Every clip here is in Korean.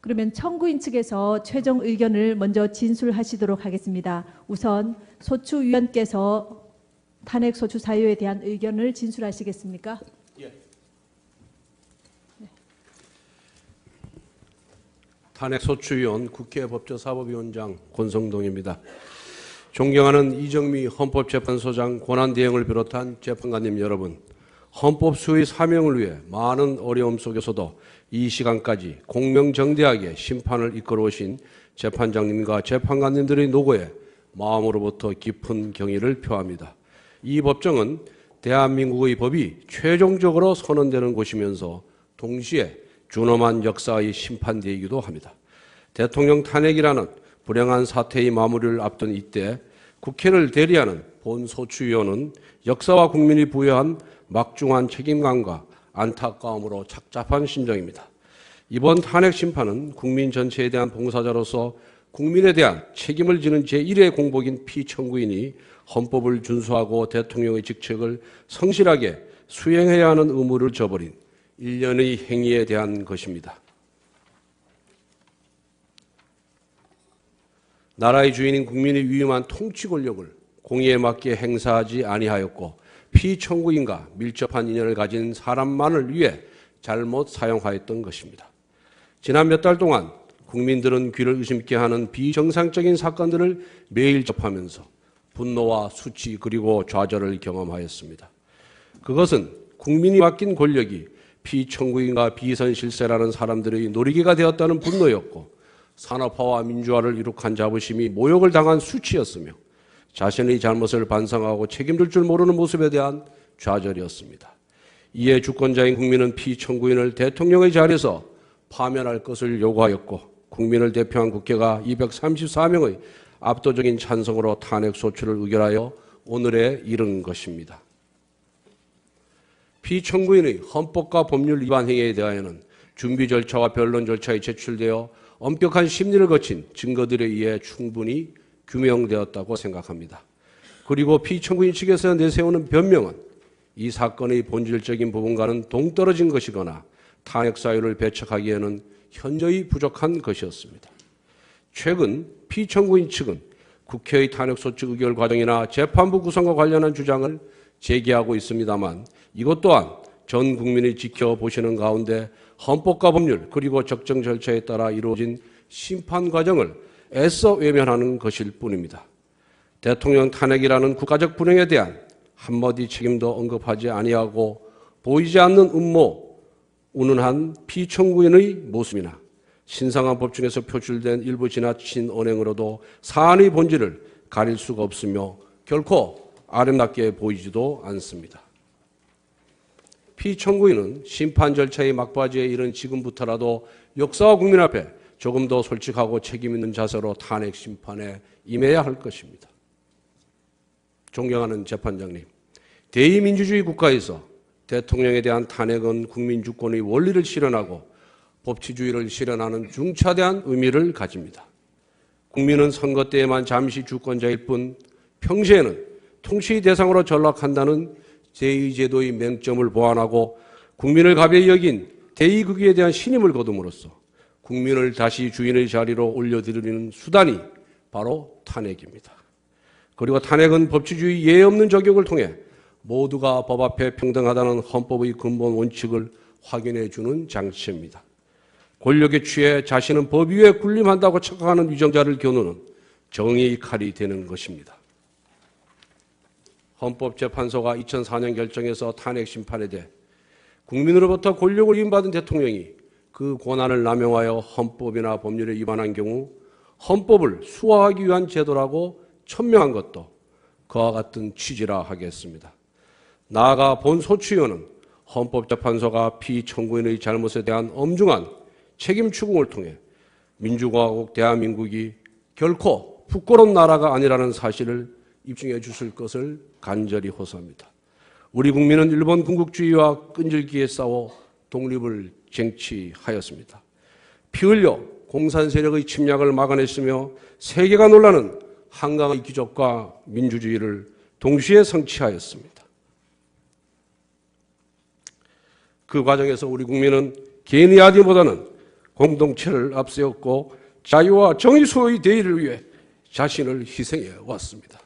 그러면 청구인 측에서 최종 의견을 먼저 진술하시도록 하겠습니다. 우선 소추위원께서 탄핵 소추 사유에 대한 의견을 진술하시겠습니까? 예. 탄핵 소추위원 국회 법제사법위원장 권성동입니다. 존경하는 이정미 헌법재판소장 권한대행을 비롯한 재판관님 여러분, 헌법 수호의 사명을 위해 많은 어려움 속에서도 이 시간까지 공명정대하게 심판을 이끌어오신 재판장님과 재판관님들의 노고에 마음으로부터 깊은 경의를 표합니다. 이 법정은 대한민국의 법이 최종적으로 선언되는 곳이면서 동시에 준엄한 역사의 심판대이기도 합니다. 대통령 탄핵이라는 불행한 사태의 마무리를 앞둔 이때 국회를 대리하는 본소추위원은 역사와 국민이 부여한 막중한 책임감과 안타까움으로 착잡한 심정입니다. 이번 탄핵 심판은 국민 전체에 대한 봉사자로서 국민에 대한 책임을 지는 제1의 공복인 피청구인이 헌법을 준수하고 대통령의 직책을 성실하게 수행해야 하는 의무를 저버린 일련의 행위에 대한 것입니다. 나라의 주인인 국민의 위임한 통치 권력을 공의에 맞게 행사하지 아니하였고 피청구인과 밀접한 인연을 가진 사람만을 위해 잘못 사용하였던 것입니다. 지난 몇 달 동안 국민들은 귀를 의심케 하는 비정상적인 사건들을 매일 접하면서 분노와 수치 그리고 좌절을 경험하였습니다. 그것은 국민이 맡긴 권력이 피청구인과 비선실세라는 사람들의 놀이개가 되었다는 분노였고 산업화와 민주화를 이룩한 자부심이 모욕을 당한 수치였으며 자신의 잘못을 반성하고 책임질 줄 모르는 모습에 대한 좌절이었습니다. 이에 주권자인 국민은 피청구인을 대통령의 자리에서 파면할 것을 요구하였고 국민을 대표한 국회가 234명의 압도적인 찬성으로 탄핵 소추를 의결하여 오늘에 이른 것입니다. 피청구인의 헌법과 법률 위반 행위에 대하여는 준비 절차와 변론 절차에 제출되어 엄격한 심리를 거친 증거들에 의해 충분히 규명되었다고 생각합니다. 그리고 피청구인 측에서 내세우는 변명은 이 사건의 본질적인 부분과는 동떨어진 것이거나 탄핵 사유를 배척하기에는 현저히 부족한 것이었습니다. 최근 피청구인 측은 국회의 탄핵소추 의결 과정이나 재판부 구성과 관련한 주장을 제기하고 있습니다만 이것 또한 전 국민이 지켜보시는 가운데 헌법과 법률 그리고 적정 절차에 따라 이루어진 심판 과정을 애써 외면하는 것일 뿐입니다. 대통령 탄핵이라는 국가적 불행에 대한 한마디 책임도 언급하지 아니하고 보이지 않는 음모, 운운한 피청구인의 모습이나 신성한 법중에서 표출된 일부 지나친 언행으로도 사안의 본질을 가릴 수가 없으며 결코 아름답게 보이지도 않습니다. 피청구인은 심판 절차의 막바지에 이른 지금부터라도 역사와 국민 앞에 조금 더 솔직하고 책임 있는 자세로 탄핵 심판에 임해야 할 것입니다. 존경하는 재판장님, 대의민주주의 국가에서 대통령에 대한 탄핵은 국민 주권의 원리를 실현하고 법치주의를 실현하는 중차대한 의미를 가집니다. 국민은 선거 때에만 잠시 주권자일 뿐 평시에는 통치 대상으로 전락한다는 제2제도의 맹점을 보완하고 국민을 가벼이 여긴 대의국위에 대한 신임을 거둠으로써 국민을 다시 주인의 자리로 올려드리는 수단이 바로 탄핵입니다. 그리고 탄핵은 법치주의 예외 없는 적용을 통해 모두가 법 앞에 평등하다는 헌법의 근본 원칙을 확인해 주는 장치입니다. 권력에 취해 자신은 법 위에 군림한다고 착각하는 위정자를 겨누는 정의의 칼이 되는 것입니다. 헌법재판소가 2004년 결정해서 탄핵 심판에 대해 국민으로부터 권력을 위임받은 대통령이 그 권한을 남용하여 헌법이나 법률에 위반한 경우 헌법을 수호하기 위한 제도라고 천명한 것도 그와 같은 취지라 하겠습니다. 나아가 본소추위원은 헌법재판소가 피청구인의 잘못에 대한 엄중한 책임 추궁을 통해 민주공화국 대한민국이 결코 부끄러운 나라가 아니라는 사실을 입증해 주실 것을 간절히 호소합니다. 우리 국민은 일본 군국주의와 끈질기게 싸워 독립을 쟁취하였습니다. 피 흘려 공산 세력의 침략을 막아냈으며 세계가 놀라는 한강의 기적과 민주주의를 동시에 성취하였습니다. 그 과정에서 우리 국민은 개인의 아디보다는 공동체를 앞세웠고 자유와 정의 수호의 대의를 위해 자신을 희생해 왔습니다.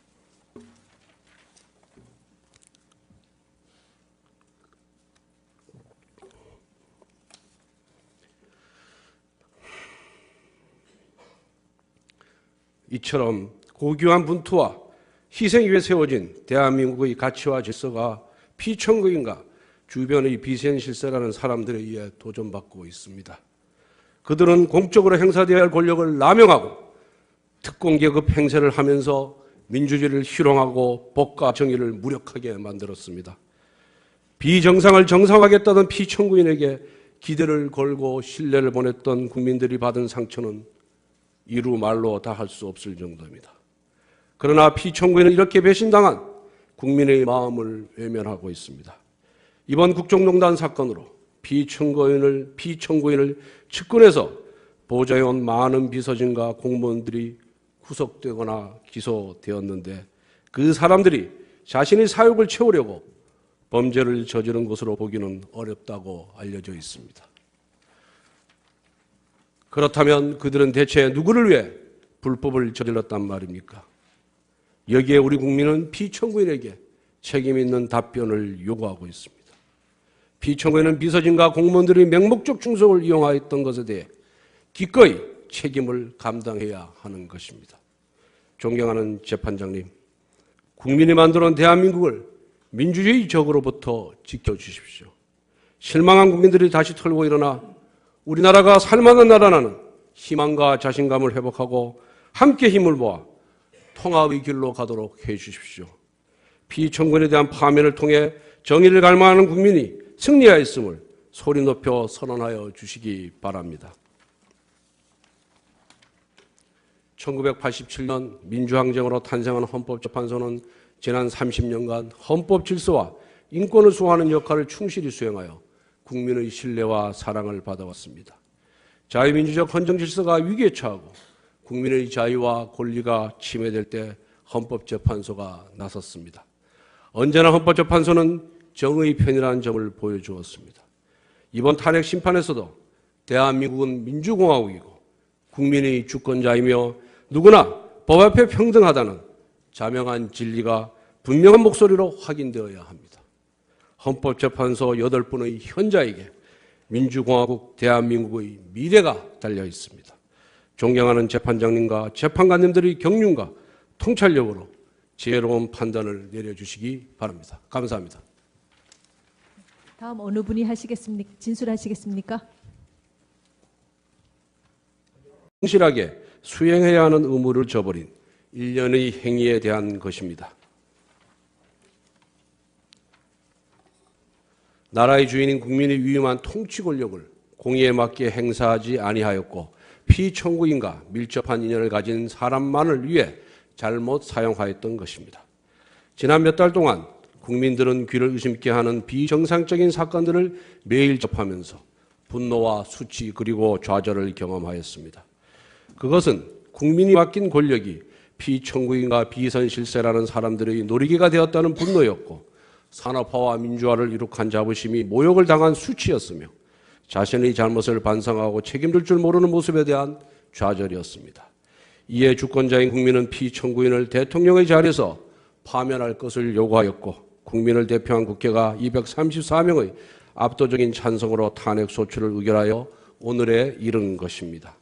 이처럼 고귀한 분투와 희생 위에 세워진 대한민국의 가치와 질서가 피청구인과 주변의 비선실세라는 사람들에 의해 도전받고 있습니다. 그들은 공적으로 행사되어야 할 권력을 남용하고 특공계급 행세를 하면서 민주주의를 희롱하고 법과 정의를 무력하게 만들었습니다. 비정상을 정상화하겠다던 피청구인에게 기대를 걸고 신뢰를 보냈던 국민들이 받은 상처는 이루 말로 다 할 수 없을 정도입니다. 그러나 피청구인은 이렇게 배신당한 국민의 마음을 외면하고 있습니다. 이번 국정농단 사건으로 피청구인을 측근해서 보좌해온 많은 비서진과 공무원들이 구속되거나 기소되었는데 그 사람들이 자신의 사욕을 채우려고 범죄를 저지른 것으로 보기는 어렵다고 알려져 있습니다. 그렇다면 그들은 대체 누구를 위해 불법을 저질렀단 말입니까? 여기에 우리 국민은 피청구인에게 책임 있는 답변을 요구하고 있습니다. 피청구인은 비서진과 공무원들의 맹목적 충성을 이용하였던 것에 대해 기꺼이 책임을 감당해야 하는 것입니다. 존경하는 재판장님, 국민이 만들어온 대한민국을 민주주의 적으로부터 지켜주십시오. 실망한 국민들이 다시 털고 일어나 우리나라가 살만한 나라라는 희망과 자신감을 회복하고 함께 힘을 모아 통합의 길로 가도록 해 주십시오. 피청구인에 대한 파면을 통해 정의를 갈망하는 국민이 승리하였음을 소리 높여 선언하여 주시기 바랍니다. 1987년 민주항쟁으로 탄생한 헌법재판소는 지난 30년간 헌법 질서와 인권을 수호하는 역할을 충실히 수행하여 국민의 신뢰와 사랑을 받아왔습니다. 자유민주적 헌정 질서가 위기에 처하고 국민의 자유와 권리가 침해될 때 헌법재판소가 나섰습니다. 언제나 헌법재판소는 정의 편이라는 점을 보여주었습니다. 이번 탄핵 심판에서도 대한민국은 민주공화국이고 국민의 주권자이며 누구나 법 앞에 평등하다는 자명한 진리가 분명한 목소리로 확인되어야 합니다. 헌법재판소 8분의 현자에게 민주공화국 대한민국의 미래가 달려 있습니다. 존경하는 재판장님과 재판관님들의 경륜과 통찰력으로 지혜로운 판단을 내려주시기 바랍니다. 감사합니다. 다음 어느 분이 진술하시겠습니까? 성실하게 수행해야 하는 의무를 저버린 일련의 행위에 대한 것입니다. 나라의 주인인 국민의 위임한 통치 권력을 공의에 맞게 행사하지 아니하였고 피청구인과 밀접한 인연을 가진 사람만을 위해 잘못 사용하였던 것입니다. 지난 몇 달 동안 국민들은 귀를 의심케 하는 비정상적인 사건들을 매일 접하면서 분노와 수치 그리고 좌절을 경험하였습니다. 그것은 국민이 맡긴 권력이 피청구인과 비선실세라는 사람들의 놀이기가 되었다는 분노였고 산업화와 민주화를 이룩한 자부심이 모욕을 당한 수치였으며 자신의 잘못을 반성하고 책임질 줄 모르는 모습에 대한 좌절이었습니다. 이에 주권자인 국민은 피청구인을 대통령의 자리에서 파면할 것을 요구하였고 국민을 대표한 국회가 234명의 압도적인 찬성으로 탄핵 소추를 의결하여 오늘에 이른 것입니다.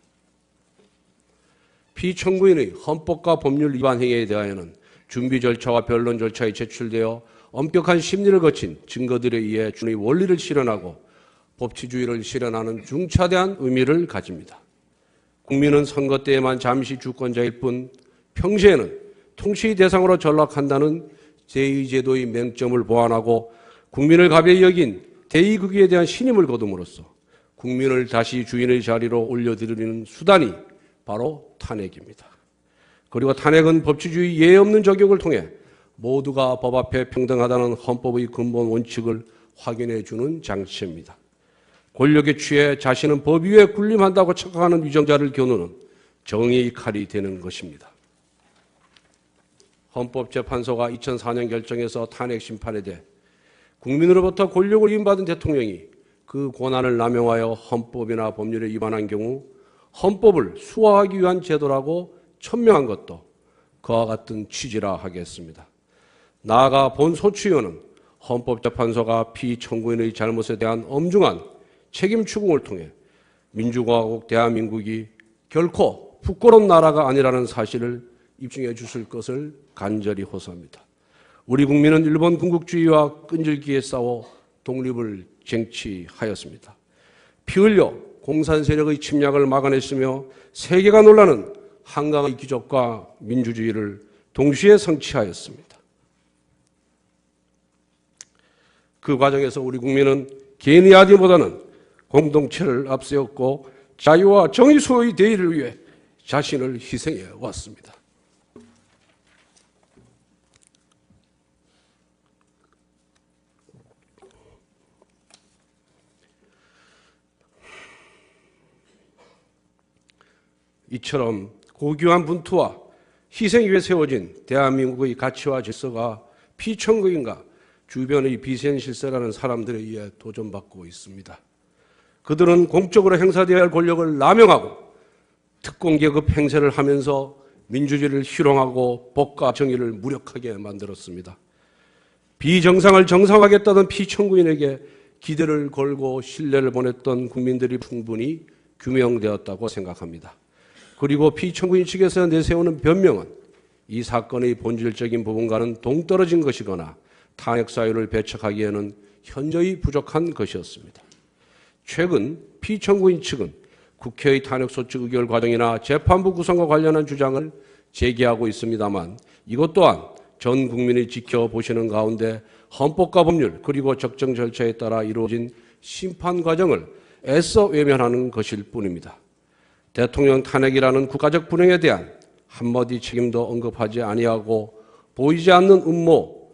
피청구인의 헌법과 법률 위반 행위에 대하여는 준비 절차와 변론 절차에 제출되어 엄격한 심리를 거친 증거들에 의해 준의 원리를 실현하고 법치주의를 실현하는 중차대한 의미를 가집니다. 국민은 선거 때에만 잠시 주권자일 뿐 평시에는 통치 대상으로 전락한다는 제2제도의 맹점을 보완하고 국민을 가벼이 여긴 대의국위에 대한 신임을 거둠으로써 국민을 다시 주인의 자리로 올려드리는 수단이 바로 탄핵입니다. 그리고 탄핵은 법치주의 예외 없는 적용을 통해 모두가 법 앞에 평등하다는 헌법의 근본 원칙을 확인해 주는 장치입니다. 권력에 취해 자신은 법 위에 군림한다고 착각하는 위정자를 겨누는 정의의 칼이 되는 것입니다. 헌법재판소가 2004년 결정에서 탄핵 심판에 대해 국민으로부터 권력을 위임받은 대통령이 그 권한을 남용하여 헌법이나 법률에 위반한 경우 헌법을 수호하기 위한 제도라고 천명한 것도 그와 같은 취지라 하겠습니다. 나아가 본 소추위원은 헌법재판소가 피청구인의 잘못에 대한 엄중한 책임 추궁을 통해 민주공화국 대한민국이 결코 부끄러운 나라가 아니라는 사실을 입증해 주실 것을 간절히 호소합니다. 우리 국민은 일본 군국주의와 끈질기게 싸워 독립을 쟁취하였습니다. 피 흘려 공산 세력의 침략을 막아냈으며 세계가 놀라는 한강의 기적과 민주주의를 동시에 성취하였습니다. 그 과정에서 우리 국민은 개인의 아디보다는 공동체를 앞세웠고 자유와 정의 수호의 대의를 위해 자신을 희생해 왔습니다. 이처럼 고귀한 분투와 희생 위에 세워진 대한민국의 가치와 질서가 피청구인과 주변의 비센실세라는 사람들에 의해 도전받고 있습니다. 그들은 공적으로 행사되어야 할 권력을 남용하고 특공계급 행세를 하면서 민주주의를 희롱하고 법과 정의를 무력하게 만들었습니다. 비정상을 정상화하겠다던 피청구인에게 기대를 걸고 신뢰를 보냈던 국민들이 충분히 규명되었다고 생각합니다. 그리고 피청구인 측에서 내세우는 변명은 이 사건의 본질적인 부분과는 동떨어진 것이거나 탄핵 사유를 배척하기에는 현저히 부족한 것이었습니다. 최근 피청구인 측은 국회의 탄핵소추 의결 과정이나 재판부 구성과 관련한 주장을 제기하고 있습니다만 이것 또한 전 국민이 지켜보시는 가운데 헌법과 법률 그리고 적정 절차에 따라 이루어진 심판 과정을 애써 외면하는 것일 뿐입니다. 대통령 탄핵이라는 국가적 불행에 대한 한마디 책임도 언급하지 아니하고 보이지 않는 음모,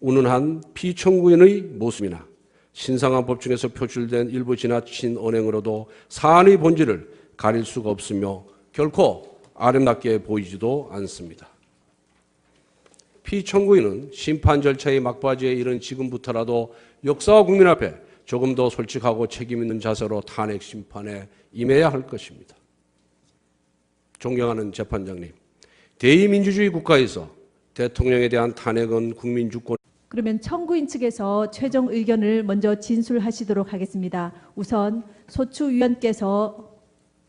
운운한 피청구인의 모습이나 신성한 법중에서 표출된 일부 지나친 언행으로도 사안의 본질을 가릴 수가 없으며 결코 아름답게 보이지도 않습니다. 피청구인은 심판 절차의 막바지에 이른 지금부터라도 역사와 국민 앞에 조금 더 솔직하고 책임 있는 자세로 탄핵 심판에 임해야 할 것입니다. 존경하는 재판장님, 대의민주주의 국가에서 대통령에 대한 탄핵은 국민 주권. 그러면 청구인 측에서 최종 의견을 먼저 진술하시도록 하겠습니다. 우선 소추위원께서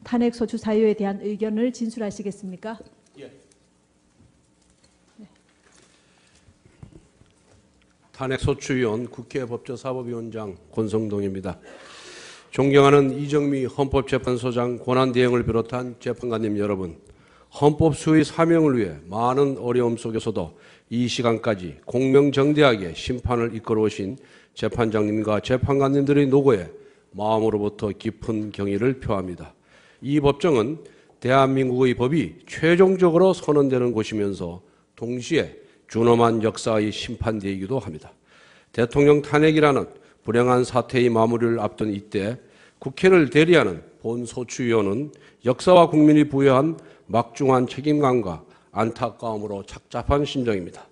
탄핵 소추 사유에 대한 의견을 진술하시겠습니까? 예. 탄핵 소추위원 국회 법제사법위원장 권성동입니다. 존경하는 이정미 헌법재판소장 권한대행을 비롯한 재판관님 여러분, 헌법 수호의 사명을 위해 많은 어려움 속에서도 이 시간까지 공명정대하게 심판을 이끌어오신 재판장님과 재판관님들의 노고에 마음으로부터 깊은 경의를 표합니다. 이 법정은 대한민국의 법이 최종적으로 선언되는 곳이면서 동시에 준엄한 역사의 심판대이기도 합니다. 대통령 탄핵이라는 불행한 사태의 마무리를 앞둔 이때 국회를 대리하는 본소추위원은 역사와 국민이 부여한 막중한 책임감과 안타까움으로 착잡한 심정입니다.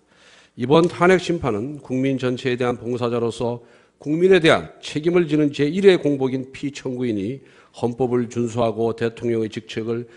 이번 탄핵 심판은 국민 전체에 대한 봉사자로서 국민에 대한 책임을 지는 제1의 공복인 피청구인이 헌법을 준수하고 대통령의 직책을